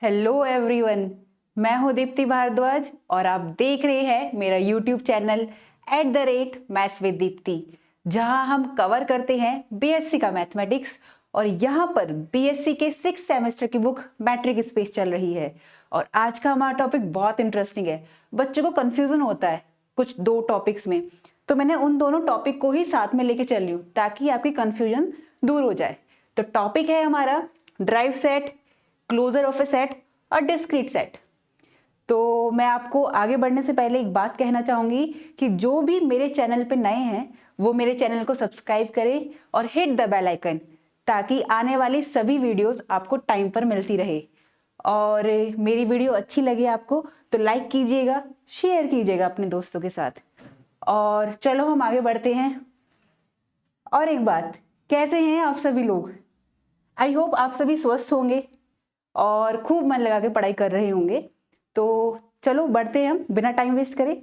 Hello everyone, मैं हूं दीप्ति भारद्वाज और आप देख रहे हैं मेरा YouTube channel @maths with Deepti, जहां हम कवर करते हैं बीएससी का मैथमेटिक्स। और यहां पर बीएससी के 6 सेमेस्टर की बुक मैट्रिक स्पेस चल रही है। और आज का हमारा टॉपिक बहुत इंटरेस्टिंग है। बच्चों को कंफ्यूजन होता है कुछ दो टॉपिक्स में, तो मैंने उन दोनों टॉपिक को ही साथ में लेके चल रही हूँ ताकि आपकी कंफ्यूजन दूर हो जाए। तो टॉपिक है हमारा derived set, closure of a set और डिस्क्रीट सेट। तो मैं आपको आगे बढ़ने से पहले एक बात कहना चाहूंगी कि जो भी मेरे चैनल पे नए हैं वो मेरे चैनल को सब्सक्राइब करें और हिट द बेल आइकन, ताकि आने वाली सभी वीडियोस आपको टाइम पर मिलती रहे। और मेरी वीडियो अच्छी लगे आपको तो लाइक कीजिएगा, शेयर कीजिएगा अपने दोस्तों के साथ। और चलो हम आगे बढ़ते हैं। और एक बात, कैसे हैं आप सभी लोग? आई होप आप सभी स्वस्थ होंगे और खूब मन लगा के पढ़ाई कर रहे होंगे। तो चलो बढ़ते हैं हम बिना टाइम वेस्ट करे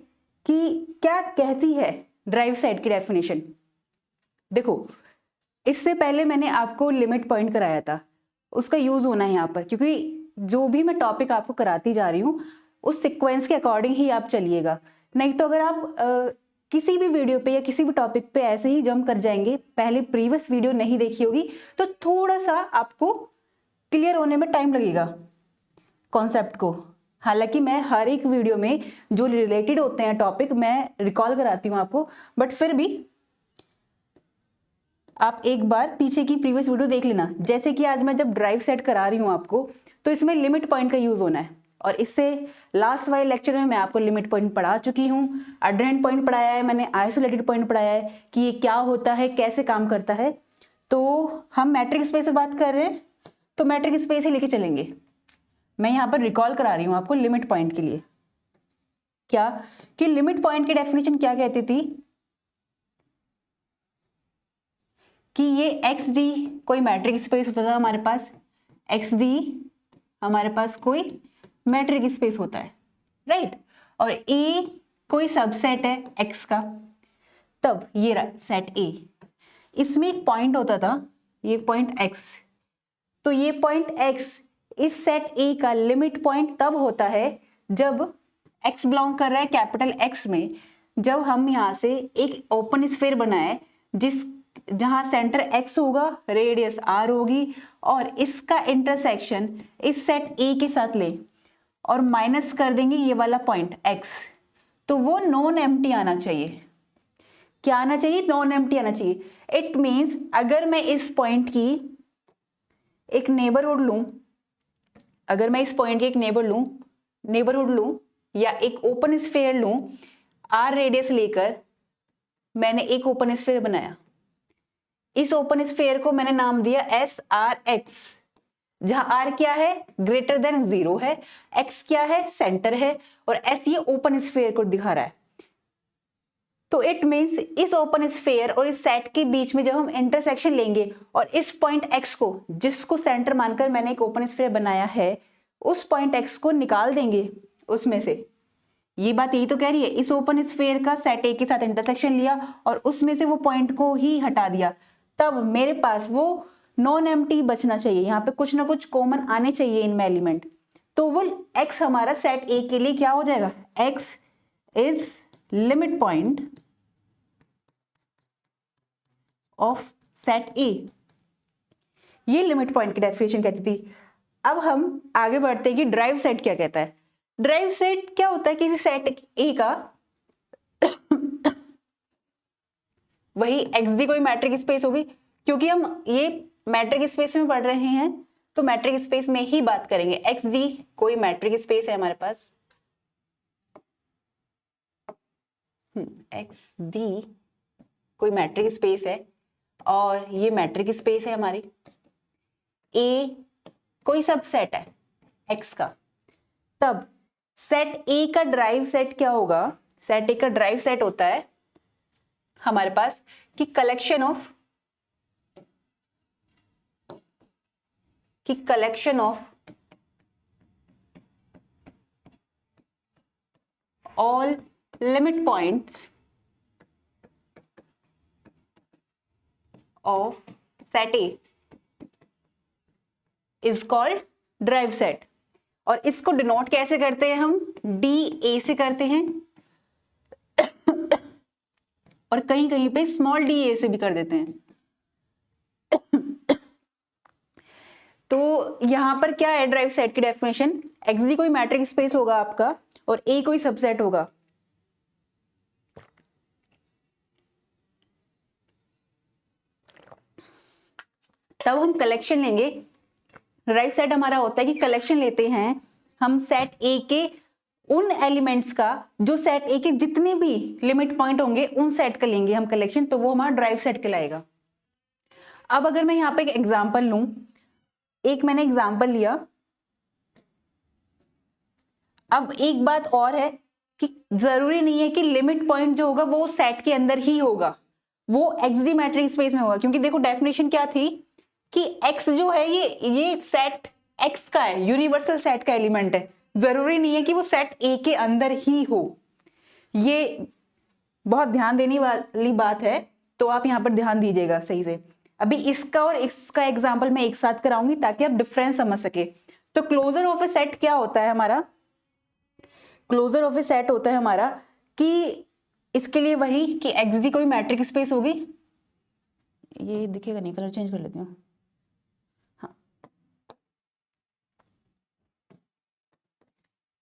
कि क्या कहती है ड्राइव सेट की डेफिनेशन। देखो, इससे पहले मैंने आपको लिमिट पॉइंट कराया था, उसका यूज होना है यहाँ पर, क्योंकि जो भी मैं टॉपिक आपको कराती जा रही हूँ उस सिक्वेंस के अकॉर्डिंग ही आप चलिएगा। नहीं तो अगर आप किसी भी वीडियो पे या किसी भी टॉपिक पे ऐसे ही जंप कर जाएंगे, पहले प्रीवियस वीडियो नहीं देखी होगी, तो थोड़ा सा आपको क्लियर होने में टाइम लगेगा कॉन्सेप्ट को। हालांकि मैं हर एक वीडियो में जो रिलेटेड होते हैं टॉपिक मैं रिकॉल कराती हूँ आपको, बट फिर भी आप एक बार पीछे की प्रीवियस वीडियो देख लेना। जैसे कि आज मैं जब ड्राइव सेट करा रही हूँ आपको, तो इसमें लिमिट पॉइंट का यूज होना है। और इससे लास्ट वाले लेक्चर में मैं आपको लिमिट पॉइंट पढ़ा चुकी हूँ, अड्रेंट पॉइंट पढ़ाया है मैंने, आइसोलेटेड पॉइंट पढ़ाया है कि ये क्या होता है, कैसे काम करता है। तो हम मैट्रिक स्पेस में बात कर रहे हैं तो मैट्रिक स्पेस ही लेके चलेंगे। मैं यहाँ पर रिकॉल करा रही हूँ आपको लिमिट पॉइंट के लिए। क्या कि लिमिट पॉइंट की डेफिनेशन क्या कहती थी कि ये एक्स डी कोई मैट्रिक स्पेस होता था हमारे पास, एक्स डी हमारे पास कोई मैट्रिक स्पेस होता है, राइट। और ए कोई सबसेट है एक्स का, तब ये रहा सेट ए। इसमें एक पॉइंट होता था, ये पॉइंट एक्स। तो ये पॉइंट एक्स इस सेट ए का लिमिट पॉइंट तब होता है जब एक्स बिलोंग कर रहा है कैपिटल एक्स में, जब हम यहां से एक ओपन स्फीयर बनाए जहां सेंटर एक्स होगा, रेडियस आर होगी, और इसका इंटरसेक्शन इस सेट ए के साथ ले और माइनस कर देंगे ये वाला पॉइंट एक्स। तो वो नॉन एम्प्टी आना चाहिए। क्या आना चाहिए? नॉन एम्प्टी आना चाहिए। इट मीन्स अगर मैं इस पॉइंट की एक नेबरहुड लूं, अगर मैं इस पॉइंट की एक नेबरहुड लूं या एक ओपन स्फीयर लूं, आर रेडियस लेकर मैंने एक ओपन स्फीयर बनाया। इस ओपन स्फीयर को मैंने नाम दिया एस आर एक्स, जहां आर क्या है? ग्रेटर देन 0 है, एक्स क्या है? सेंटर है, और एस ये ओपन स्फीयर को दिखा रहा है। तो इट मीन्स इस ओपन स्फीयर और इस सेट के बीच में जब हम इंटरसेक्शन लेंगे और इस पॉइंट एक्स को, जिसको सेंटर मानकर मैंने एक ओपन स्फीयर बनाया है, उस पॉइंट एक्स को निकाल देंगे उसमें से। ये बात यही तो कह रही है, इस ओपन स्फीयर का सेट ए के साथ इंटरसेक्शन लिया और उसमें से वो पॉइंट को ही हटा दिया, तब मेरे पास वो नॉन एम्प्टी बचना चाहिए। यहाँ पे कुछ ना कुछ कॉमन आने चाहिए इनमें एलिमेंट। तो वो एक्स हमारा सेट ए के लिए क्या हो जाएगा? X is limit point of set ए। ये लिमिट पॉइंट की डेफिनेशन कहती थी। अब हम आगे बढ़ते हैं कि ड्राइव सेट क्या कहता है। ड्राइव सेट क्या होता है? किसी सेट ए का वही एक्स डी कोई मैट्रिक स्पेस होगी, क्योंकि हम ये मैट्रिक स्पेस में पढ़ रहे हैं तो मैट्रिक स्पेस में ही बात करेंगे। एक्स डी कोई मैट्रिक स्पेस है हमारे पास, एक्स डी कोई मैट्रिक स्पेस है और ये मैट्रिक स्पेस है हमारी। ए कोई सबसेट है एक्स का, तब सेट ए का ड्राइव सेट क्या होगा? सेट ए का ड्राइव सेट होता है हमारे पास कि collection of all limit points of set A is called drive set. और इसको डिनोट कैसे करते हैं हम, डी ए से करते हैं और कहीं कहीं पे स्मॉल डी ए से भी कर देते हैं। तो यहां पर क्या है ड्राइव सेट की डेफिनेशन, एक्स डी कोई मैट्रिक्स स्पेस होगा आपका और ए कोई सबसेट होगा। तब हम कलेक्शन लेंगे। ड्राइव सेट हमारा होता है कि कलेक्शन लेते हैं हम सेट ए के उन एलिमेंट्स का जो सेट ए के जितने भी लिमिट पॉइंट होंगे उन सेट का लेंगे हम कलेक्शन, तो वो हमारा ड्राइव सेट कहलाएगा। अब अगर मैं यहां पे एक एग्जांपल लूं, एक मैंने एग्जांपल लिया। अब एक बात और है कि जरूरी नहीं है कि लिमिट पॉइंट जो होगा वो सेट के अंदर ही होगा, वो एक्सडी मैट्रिक्स स्पेस में होगा। क्योंकि देखो डेफिनेशन क्या थी कि एक्स जो है ये सेट एक्स का है, यूनिवर्सल सेट का एलिमेंट है, जरूरी नहीं है कि वो सेट ए के अंदर ही हो। ये बहुत ध्यान देने वाली बात है, तो आप यहां पर ध्यान दीजिएगा सही से। अभी इसका और इसका एग्जांपल मैं एक साथ कराऊंगी ताकि आप डिफरेंस समझ सके। तो क्लोजर ऑफ ए सेट क्या होता है हमारा, क्लोजर ऑफ ए सेट होता है हमारा कि इसके लिए वही कि एक्स डी कोई मैट्रिक स्पेस होगी, ये दिखेगा नहीं, कलर चेंज कर लेती हूँ। हाँ,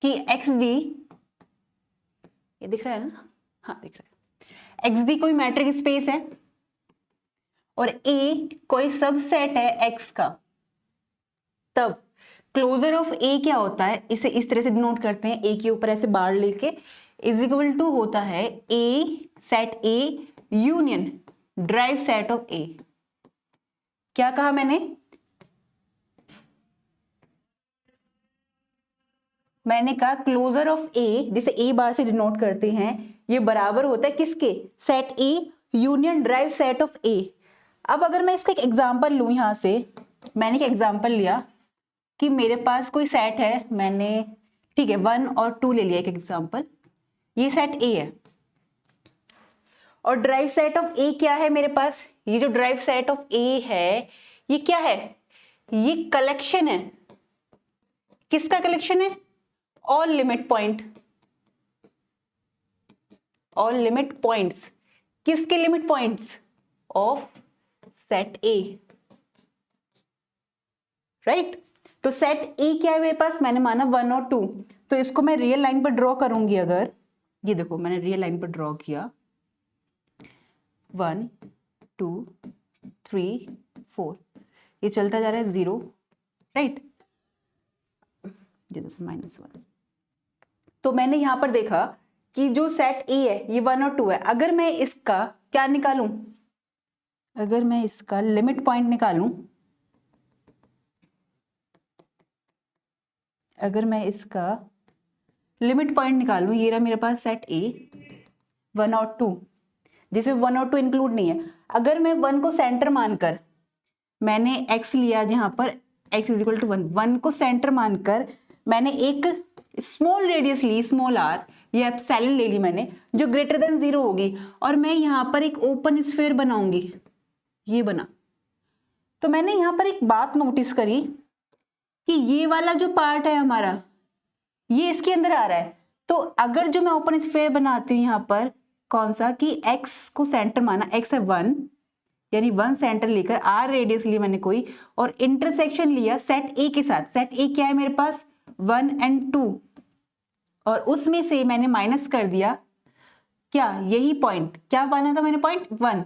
कि एक्स डी, ये दिख रहा है ना, हाँ दिख रहा है, एक्स डी कोई मैट्रिक स्पेस है और ए कोई सबसेट है एक्स का। तब क्लोजर ऑफ ए क्या होता है, इसे इस तरह से डिनोट करते हैं, ए के ऊपर ऐसे बार लेके, इज इक्वल टू होता है A set A union derived set of A. क्या कहा मैंने कहा क्लोजर ऑफ ए, जिसे ए बार से डिनोट करते हैं, ये बराबर होता है किसके, set A union derived set of A. अब अगर मैं इसका एक एग्जांपल लूं, यहां से मैंने एक एग्जांपल लिया कि मेरे पास कोई सेट है, मैंने ठीक है 1 और 2 ले लिया एक एग्जांपल, ये सेट ए है और ड्राइव सेट ऑफ ए क्या है मेरे पास, ये जो ड्राइव सेट ऑफ ए है ये क्या है, ये कलेक्शन है। किसका कलेक्शन है, all limit point, all limit points, किसके limit points, of set A, right. तो सेट ए क्या है मेरे पास, मैंने माना 1 और 2, तो इसको मैं रियल लाइन पर ड्रॉ करूंगी। अगर ये देखो मैंने रियल लाइन पर ड्रॉ किया, 1 2 3 4, ये चलता जा रहा है 0, राइट, ये देखो -1। तो मैंने यहां पर देखा कि जो सेट ए है ये 1 और 2 है। अगर मैं इसका क्या निकालूं, अगर मैं इसका लिमिट पॉइंट निकालूं, अगर मैं इसका लिमिट पॉइंट निकालूं, ये रहा मेरे पास सेट ए 1 और 2, जिसमें 1 और 2 इंक्लूड नहीं है। अगर मैं 1 को सेंटर मानकर, मैंने x लिया जहां पर x इज इक्वल टू 1, 1 को सेंटर मानकर मैंने एक स्मॉल रेडियस ली, स्मॉल r, ये एप्सिलॉन ले ली मैंने, जो ग्रेटर देन 0 होगी, और मैं यहां पर एक ओपन स्फीयर बनाऊंगी, ये बना। तो मैंने यहां पर एक बात नोटिस करी कि ये वाला जो पार्ट है हमारा, ये इसके अंदर आ रहा है। तो अगर जो मैं ओपन स्फीयर बनाती हूँ यहाँ पर, कौन सा, कि x को सेंटर माना, x है 1, यानी 1 सेंटर लेकर r रेडियस ली मैंने कोई, और इंटरसेक्शन लिया सेट a के साथ। सेट a क्या है मेरे पास, 1 और 2, और उसमें से मैंने माइनस कर दिया क्या, यही पॉइंट, क्या माना था मैंने पॉइंट 1,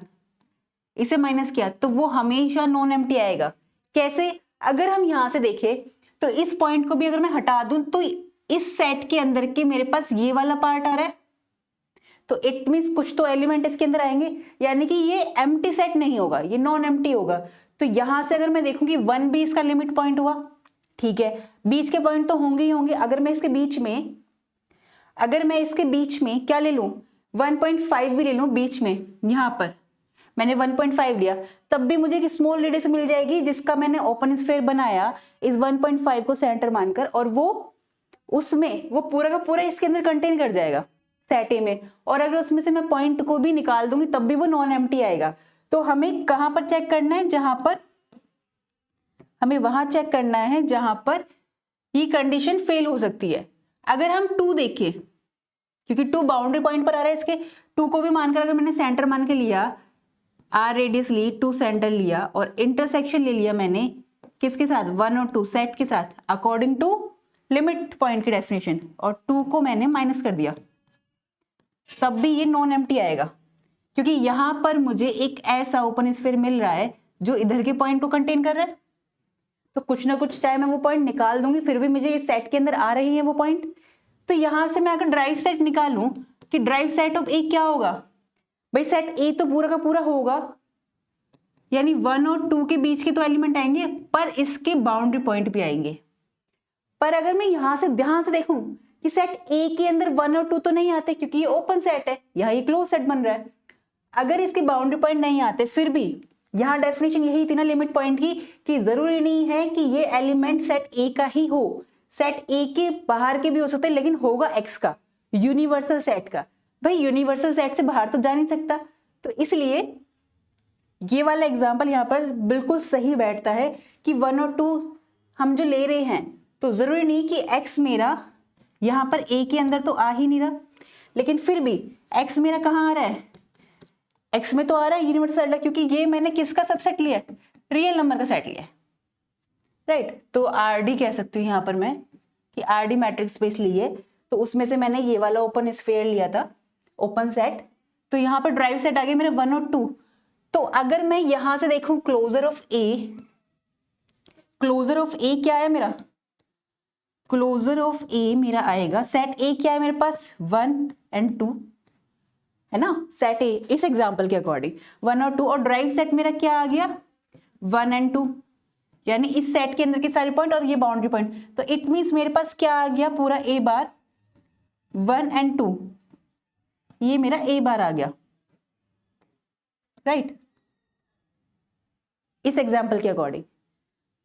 इसे माइनस किया, तो वो हमेशा नॉन एम्प्टी आएगा। कैसे, अगर हम यहां से देखें तो इस पॉइंट को भी अगर मैं हटा दूं तो इस सेट के अंदर के मेरे पास ये वाला पार्ट आ रहा है, तो इट मींस कुछ तो एलिमेंट इसके अंदर आएंगे, यानी कि ये एम्प्टी सेट नहीं होगा, ये नॉन एम्प्टी होगा। तो यहां से अगर मैं देखूंगी 1 भी इसका लिमिट पॉइंट हुआ, ठीक है, बीच के पॉइंट तो होंगे ही होंगे। अगर मैं इसके बीच में क्या ले लूं, 1.5 भी ले लूं बीच में, यहां पर मैंने 1.5 लिया, तब भी मुझे एक स्मॉल रेडियस मिल जाएगी जिसका मैंने ओपन स्फीयर बनाया इस 1.5 को सेंटर मानकर, और वो उसमें वो पूरा का पूरा इसके अंदर कंटेन कर जाएगा सेट ए में। और अगर उसमें से मैं पॉइंट को भी निकाल दूंगी तब भी वो नॉन एम्प्टी आएगा। तो हमें कहां पर चेक करना है, जहां पर हमें वहां चेक करना है जहां पर ये कंडीशन फेल हो सकती है। अगर हम 2 देखें, क्योंकि 2 बाउंड्री पॉइंट पर आ रहा है, इसके 2 को भी मानकर अगर मैंने सेंटर मान के लिया, r रेडियस ली, 2 सेंटर लिया और इंटरसेक्शन ले लिया मैंने किसके साथ, 1 और 2 सेट के साथ अकॉर्डिंग टू लिमिट पॉइंट की डेफिनेशन, और 2 को मैंने माइनस कर दिया, तब भी ये नॉन एम्प्टी आएगा, क्योंकि यहां पर मुझे एक ऐसा ओपन स्फीयर मिल रहा है जो इधर के पॉइंट को कंटेन कर रहा है। तो कुछ ना कुछ चाहे मैं वो पॉइंट निकाल दूंगी, फिर भी मुझे इस सेट के अंदर आ रही है वो पॉइंट। तो यहां से मैं अगर ड्राइव सेट निकालूं कि ड्राइव सेट ऑफ ए क्या होगा, भाई सेट ए तो पूरा का पूरा होगा, यानी 1 और 2 के बीच के तो एलिमेंट आएंगे, पर इसके बाउंड्री पॉइंट भी आएंगे। पर अगर मैं यहां से ध्यान से देखूं कि सेट ए के अंदर 1 और 2 तो नहीं आते, क्योंकि ये ओपन सेट है, यहाँ ये क्लोज सेट बन रहा है। अगर इसके बाउंड्री पॉइंट नहीं आते, फिर भी यहाँ डेफिनेशन यही थी ना लिमिट पॉइंट की, कि जरूरी नहीं है कि ये एलिमेंट सेट ए का ही हो, सेट ए के बाहर के भी हो सकते हैं, लेकिन होगा एक्स का, यूनिवर्सल सेट का। भाई यूनिवर्सल सेट से बाहर तो जा नहीं सकता, तो इसलिए ये वाला एग्जाम्पल यहाँ पर बिल्कुल सही बैठता है कि 1 और 2 हम जो ले रहे हैं, तो जरूरी नहीं कि x मेरा यहाँ पर a के अंदर तो आ ही नहीं रहा, लेकिन फिर भी x मेरा कहाँ आ रहा है, x में तो आ रहा है यूनिवर्सल सेट, क्योंकि ये मैंने किसका सबसेट लिया है, रियल नंबर का सेट लिया है, राइट। तो RD कह सकती हूँ यहाँ पर मैं कि RD मैट्रिक्स स्पेस ली है, तो उसमें से मैंने ये वाला ओपन स्फीयर लिया था, ओपन सेट। तो यहाँ पर ड्राइव सेट आ गए मेरे 1 और 2। तो अगर मैं यहां से देखूं closure of A, closure of A क्या है मेरा, क्लोजर ऑफ ए मेरा आएगा, सेट ए क्या है मेरे पास 1 और 2 है ना, सेट ए इस एग्जांपल के अकॉर्डिंग 1 और 2, और ड्राइव सेट मेरा क्या आ गया 1 और 2, यानी इस सेट के अंदर के सारे पॉइंट और ये बाउंड्री पॉइंट। तो इट मींस मेरे पास क्या आ गया पूरा ए बार 1 और 2, ये मेरा ए बार आ गया, राइट, इस एग्जाम्पल के अकॉर्डिंग।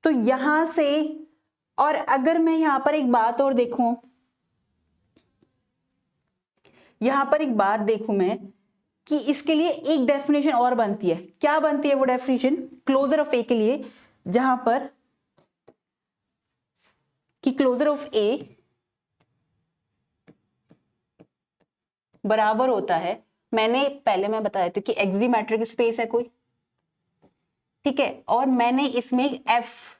तो यहां से, और अगर मैं यहां पर एक बात और देखूं, यहां पर एक बात देखूं मैं कि इसके लिए एक डेफिनेशन और बनती है, क्या बनती है वो डेफिनेशन क्लोजर ऑफ ए के लिए, जहां पर कि क्लोजर ऑफ ए बराबर होता है, पहले मैं बताया था कि एक्सडी मैट्रिक स्पेस है कोई, ठीक है, और मैंने इसमें एफ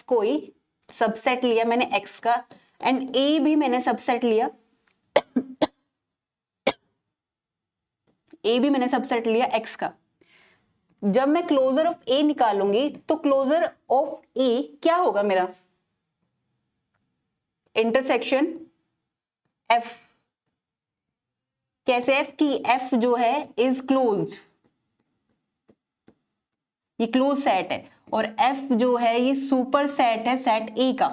कोई सबसेट लिया मैंने एक्स का, एंड ए भी मैंने सबसेट लिया, ए भी मैंने सबसेट लिया एक्स का। जब मैं क्लोजर ऑफ ए निकालूंगी तो क्लोजर ऑफ ए क्या होगा मेरा, इंटरसेक्शन एफ। कैसे एफ की, एफ जो है इज क्लोज्ड, ये क्लोज सेट है, और एफ जो है ये सुपर सेट है सेट ए का।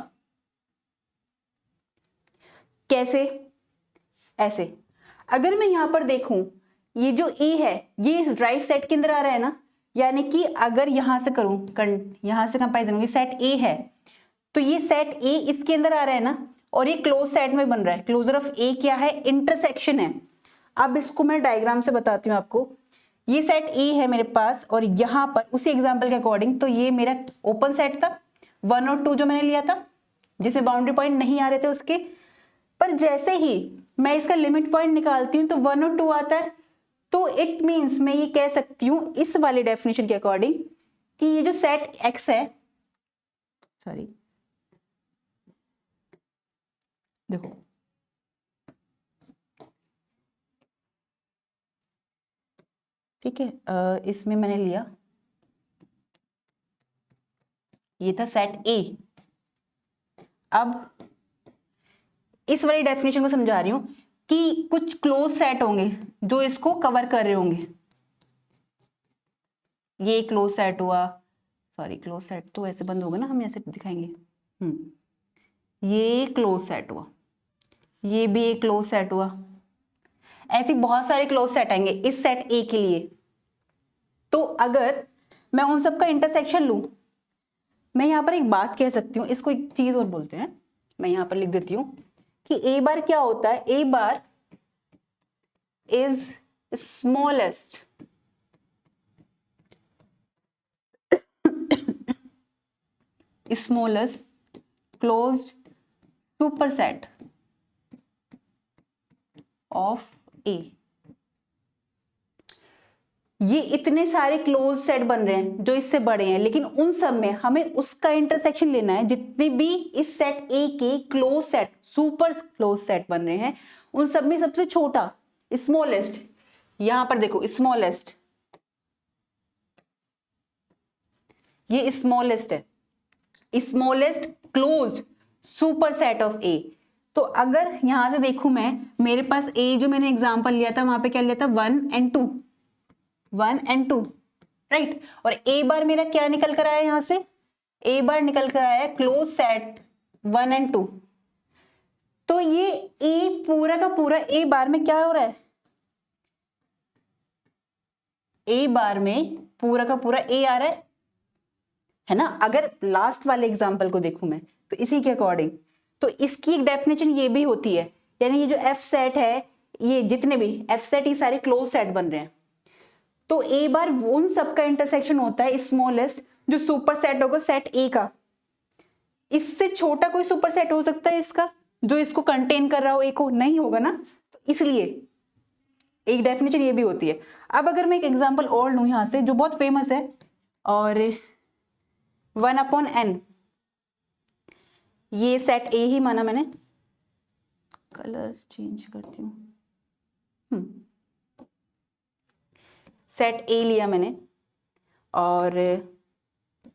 कैसे, ऐसे, अगर मैं यहां पर देखूं ये जो ए है ये इस ड्राइव सेट के अंदर आ रहा है ना, यानी कि अगर यहां से करूं, यहां से कंपैरिजन, ये सेट ए है, तो ये सेट ए इसके अंदर आ रहा है ना, और ये क्लोज सेट में बन रहा है। क्लोजर ऑफ ए क्या है, इंटरसेक्शन है। अब इसको मैं डायग्राम से बताती हूँ आपको। ये सेट ए है मेरे पास, और यहां पर उसी एग्जाम्पल के अकॉर्डिंग तो ये मेरा ओपन सेट था 1 और 2 जो मैंने लिया था, जिसमें बाउंड्री पॉइंट नहीं आ रहे थे उसके, पर जैसे ही मैं इसका लिमिट पॉइंट निकालती हूँ तो 1 और 2 आता है। तो इट मींस मैं ये कह सकती हूँ इस वाले डेफिनेशन के अकॉर्डिंग कि ये जो सेट एक्स है, सॉरी देखो, ठीक है, इसमें मैंने लिया, ये था सेट ए। अब इस वाली डेफिनेशन को समझा रही हूं कि कुछ क्लोज सेट होंगे जो इसको कवर कर रहे होंगे। ये क्लोज सेट हुआ, सॉरी क्लोज सेट तो ऐसे बंद होगा ना, हम ऐसे दिखाएंगे, ये क्लोज सेट हुआ, ये भी एक क्लोज सेट हुआ, ऐसे बहुत सारे क्लोज सेट आएंगे इस सेट ए के लिए। तो अगर मैं उन सब का इंटरसेक्शन लूं, मैं यहां पर एक बात कह सकती हूं, इसको एक चीज और बोलते हैं, मैं यहां पर लिख देती हूं कि ए बार क्या होता है, A bar is smallest smallest closed superset of A. ये इतने सारे क्लोज सेट बन रहे हैं जो इससे बड़े हैं, लेकिन उन सब में हमें उसका इंटरसेक्शन लेना है। जितने भी इस सेट ए के close set, super close set बन रहे हैं, उन सब में सबसे छोटा, स्मॉलेस्ट, यहां पर देखो स्मॉलेस्ट, ये स्मॉलेस्ट है, smallest closed super set of A. तो अगर यहां से देखूं मैं, मेरे पास ए जो मैंने एग्जांपल लिया था वहां पे क्या लिया था, 1 and 2, 1 and 2, राइट। और ए बार मेरा क्या निकल कर आया, यहां से ए बार निकल कर आया क्लोज सेट 1 and 2। तो ये ए पूरा का पूरा, ए बार में क्या हो रहा ए बार में पूरा का पूरा ए आ रहा है ना। अगर लास्ट वाले एग्जांपल को देखूं मैं तो इसी के अकॉर्डिंग, तो इसकी एक डेफिनेशन ये भी होती है, यानी ये जो एफ सेट है, ये जितने भी एफ सेट, ये सारे क्लोज सेट बन रहे हैं। तो ए बार उन सबका इंटरसेक्शन होता है स्मॉलेस्ट जो सुपर सेट होगा सेट ए का। इससे छोटा कोई सुपर सेट हो सकता है इसका जो इसको कंटेन कर रहा हो, ए को? नहीं होगा ना। तो इसलिए एक डेफिनेशन ये भी होती है। अब अगर मैं एक एग्जांपल और लूं यहां से जो बहुत फेमस है, और 1/n, ये सेट ए ही माना मैंने, कलर्स चेंज करती हूं, सेट ए लिया मैंने और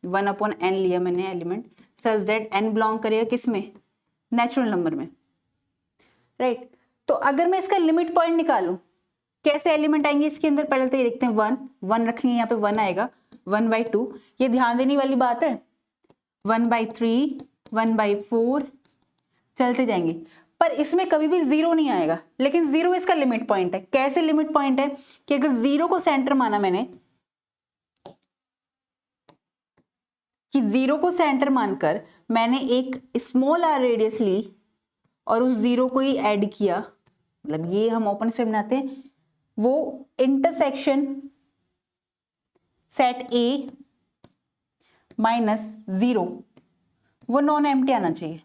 1/n लिया मैंने element, such that n belong करेगा किस में, नेचुरल नंबर में, राइट। तो अगर मैं इसका लिमिट पॉइंट निकालूं, कैसे एलिमेंट आएंगे इसके अंदर, पहले तो ये देखते हैं, 1 रखेंगे, यहाँ पे 1 आएगा, 1/2, ये ध्यान देने वाली बात है, 1/3, 1/4, चलते जाएंगे, पर इसमें कभी भी 0 नहीं आएगा। लेकिन 0 इसका लिमिट पॉइंट है। कैसे लिमिट पॉइंट है कि अगर 0 को सेंटर माना मैंने, कि 0 को सेंटर मानकर मैंने एक स्मॉल आर रेडियस ली और उस 0 को ही ऐड किया, मतलब ये हम ओपन स्पेस बनाते हैं, वो इंटरसेक्शन सेट ए माइनस 0 वो नॉन एम्प्टी आना चाहिए।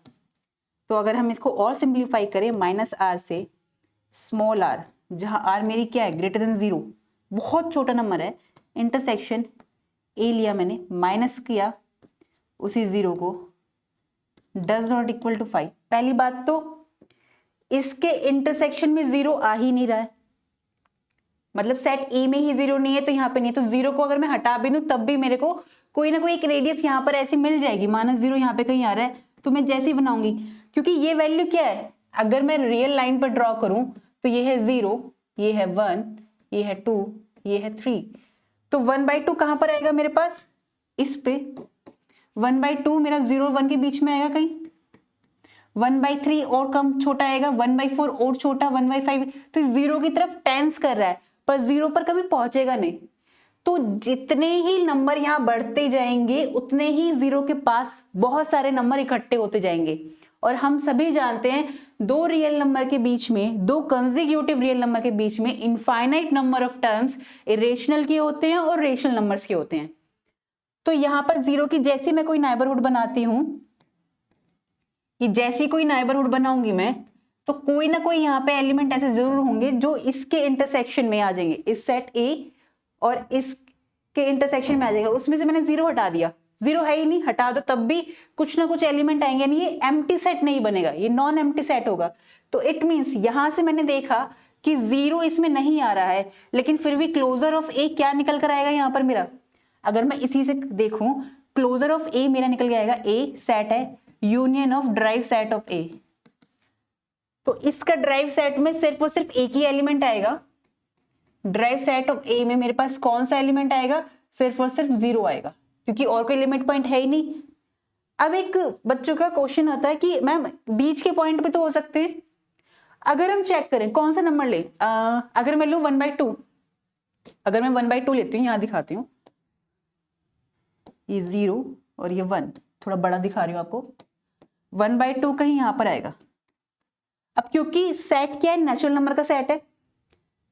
तो अगर हम इसको और सिंप्लीफाई करें, -r से स्मॉल r, जहां r मेरी क्या है, ग्रेटर देन 0, बहुत छोटा नंबर है, इंटरसेक्शन a लिया मैंने, माइनस किया उसी 0 को, डज नॉट इक्वल टू 5। पहली बात तो इसके इंटरसेक्शन में 0 आ ही नहीं रहा है, मतलब सेट ए में ही 0 नहीं है, तो यहाँ पे नहीं है। तो 0 को अगर मैं हटा भी दूं तब भी मेरे को कोई ना कोई एक रेडियस यहाँ पर ऐसी मिल जाएगी, -0 यहाँ पे कहीं आ रहा है, तो मैं जैसे ही बनाऊंगी, क्योंकि ये वैल्यू क्या है, अगर मैं रियल लाइन पर ड्रॉ करूं तो ये है 0, ये है 1, ये है 2, ये है 3, तो 1/2 कहां पर आएगा मेरे पास, इस पे 1/2 मेरा 0 और 1 के बीच में आएगा कहीं, 1/3 और कम छोटा आएगा, 1/4 और छोटा, 1/5, तो 0 की तरफ टेंस कर रहा है, पर 0 पर कभी पहुंचेगा नहीं। तो जितने ही नंबर यहाँ बढ़ते जाएंगे उतने ही 0 के पास बहुत सारे नंबर इकट्ठे होते जाएंगे। और हम सभी जानते हैं दो रियल नंबर के बीच में, दो कंसेक्यूटिव रियल नंबर के बीच में infinite number of terms irrational के होते हैं और रेशनल नंबर्स के होते हैं। तो यहाँ पर 0 की जैसी मैं कोई नाइबरहुड बनाती हूं, कि जैसी कोई नाइबरहुड बनाऊंगी मैं, तो कोई ना कोई यहाँ पे एलिमेंट ऐसे जरूर होंगे जो इसके इंटरसेक्शन में आ जाएंगे, इस सेट ए और इसके इंटरसेक्शन में आ जाएगा। उसमें से मैंने 0 हटा दिया, 0 है ही नहीं, हटा दो तब भी कुछ ना कुछ एलिमेंट आएंगे, यानी ये एम्प्टी सेट नहीं बनेगा, ये नॉन एम्प्टी सेट होगा। तो इट मीन्स यहां से मैंने देखा कि 0 इसमें नहीं आ रहा है, लेकिन फिर भी क्लोजर ऑफ ए क्या निकल कर आएगा यहाँ पर मेरा, अगर मैं इसी से देखूं, क्लोजर ऑफ ए मेरा निकल के आएगा, ए सेट है union of derived set of A. तो इसका ड्राइव सेट में सिर्फ और सिर्फ एक ही एलिमेंट आएगा, ड्राइव सेट ऑफ ए में मेरे पास कौन सा एलिमेंट आएगा, सिर्फ और सिर्फ 0 आएगा, क्योंकि और कोई लिमिट पॉइंट है ही नहीं। अब एक बच्चों का क्वेश्चन आता है कि मैम बीच के पॉइंट पे तो हो सकते हैं, अगर हम चेक करें कौन सा नंबर ले, अगर मैं लूं 1/2, अगर मैं 1/2 लेती हूँ, यहां दिखाती हूँ, ये 0 और ये 1, थोड़ा बड़ा दिखा रही हूं आपको, 1/2 कहीं यहां पर आएगा। अब क्योंकि सेट क्या है, नेचुरल नंबर का सेट है,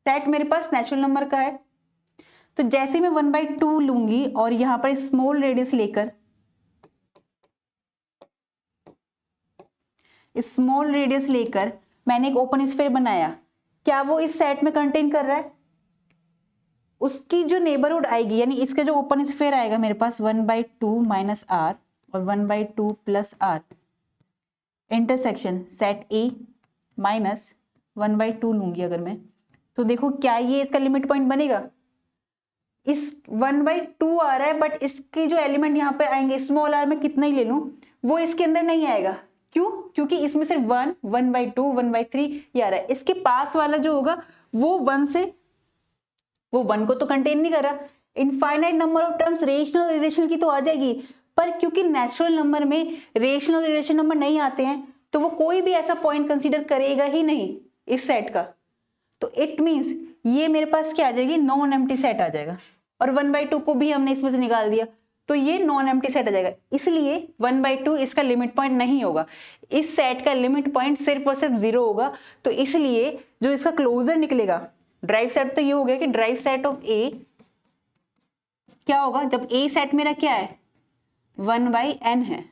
सेट मेरे पास नेचुरल नंबर का है, तो जैसे मैं 1/2 लूंगी और यहां पर स्मॉल रेडियस लेकर स्मॉल रेडियस लेकर मैंने एक ओपन स्फीयर बनाया, क्या वो इस सेट में कंटेन कर रहा है? उसकी जो नेबरहुड आएगी, यानी इसका जो ओपन स्फीयर आएगा मेरे पास 1/2 माइनस आर और 1/2 plus R, intersection set A minus 1/2 लूंगी अगर मैं, तो देखो क्या ये इसका लिमिट पॉइंट बनेगा? इस 1/2 आ रहा है, बट इसके जो एलिमेंट यहाँ पे आएंगे स्मॉल आर में कितना ही ले लूं, वो इसके अंदर नहीं आएगा। क्यों? क्योंकि इसमें सिर्फ 1, 1/2, 1/3 ये आ रहा है। इसके पास वाला जो होगा वो 1 को तो कंटेन नहीं कर रहा। Infinite number of terms rational और इरेशनल की तो आ जाएगी, पर क्योंकि नेचुरल नंबर में रेशनल और इरेशनल नंबर नहीं आते हैं, तो वो कोई भी ऐसा पॉइंट कंसीडर करेगा ही नहीं इस सेट का। तो इट मींस ये मेरे पास क्या आ जाएगी? नॉन एम्प्टी सेट आ जाएगा। और 1/2 को भी हमने इसमें से निकाल दिया, तो ये नॉन एम्प्टी सेट आ जाएगा। इसलिए 1/2 इसका लिमिट पॉइंट नहीं होगा। इस सेट का लिमिट पॉइंट सिर्फ और सिर्फ 0 होगा। तो इसलिए जो इसका क्लोजर निकलेगा, ड्राइव सेट तो ये हो गया कि ड्राइव सेट ऑफ ए क्या होगा? जब ए सेट मेरा क्या है? 1/n है,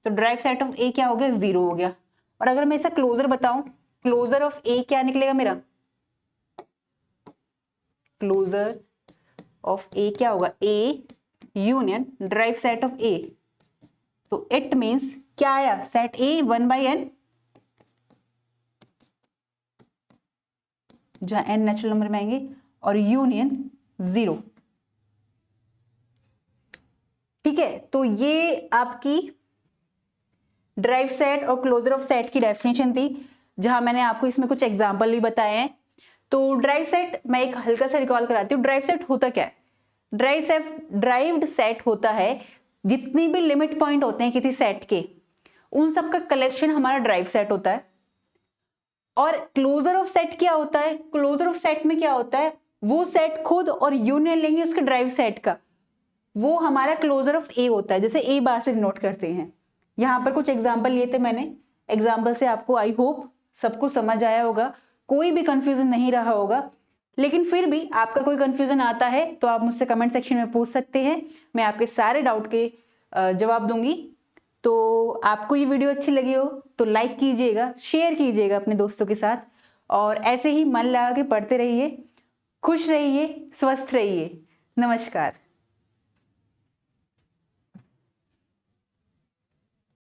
तो ड्राइव सेट ऑफ ए क्या हो गया? 0 हो गया। और अगर मैं इसका क्लोजर बताऊं, क्लोजर ऑफ ए क्या निकलेगा मेरा? क्लोजर ऑफ ए क्या होगा? A union derived set of A. तो इट मींस क्या आया? सेट ए 1/n, जहां n नेचुरल नंबर में आएंगे, और यूनियन 0। ठीक है, तो ये आपकी ड्राइव सेट और क्लोजर ऑफ सेट की डेफिनेशन थी, जहां मैंने आपको इसमें कुछ एग्जांपल भी बताए हैं। तो ड्राइव सेट मैं एक हल्का सा रिकॉल कराती हूँ। ड्राइव सेट होता क्या है? ड्राइव्ड सेट होता है जितनी भी लिमिट पॉइंट होते हैं किसी सेट के, उन सब का कलेक्शन हमारा ड्राइव सेट होता है। और क्लोजर ऑफ सेट क्या होता है? क्लोजर ऑफ सेट में क्या होता है? वो सेट खुद और यूनियन लेंगे उसके ड्राइव सेट का, वो हमारा क्लोजर ऑफ ए होता है, जैसे ए बार से डिनोट करते हैं। यहाँ पर कुछ एग्जाम्पल लिए थे मैंने, एग्जाम्पल से आपको आई होप सबको समझ आया होगा, कोई भी कंफ्यूजन नहीं रहा होगा। लेकिन फिर भी आपका कोई कंफ्यूजन आता है तो आप मुझसे कमेंट सेक्शन में पूछ सकते हैं, मैं आपके सारे डाउट के जवाब दूंगी। तो आपको ये वीडियो अच्छी लगी हो तो लाइक कीजिएगा, शेयर कीजिएगा अपने दोस्तों के साथ, और ऐसे ही मन लगा के पढ़ते रहिए, खुश रहिए, स्वस्थ रहिए। नमस्कार।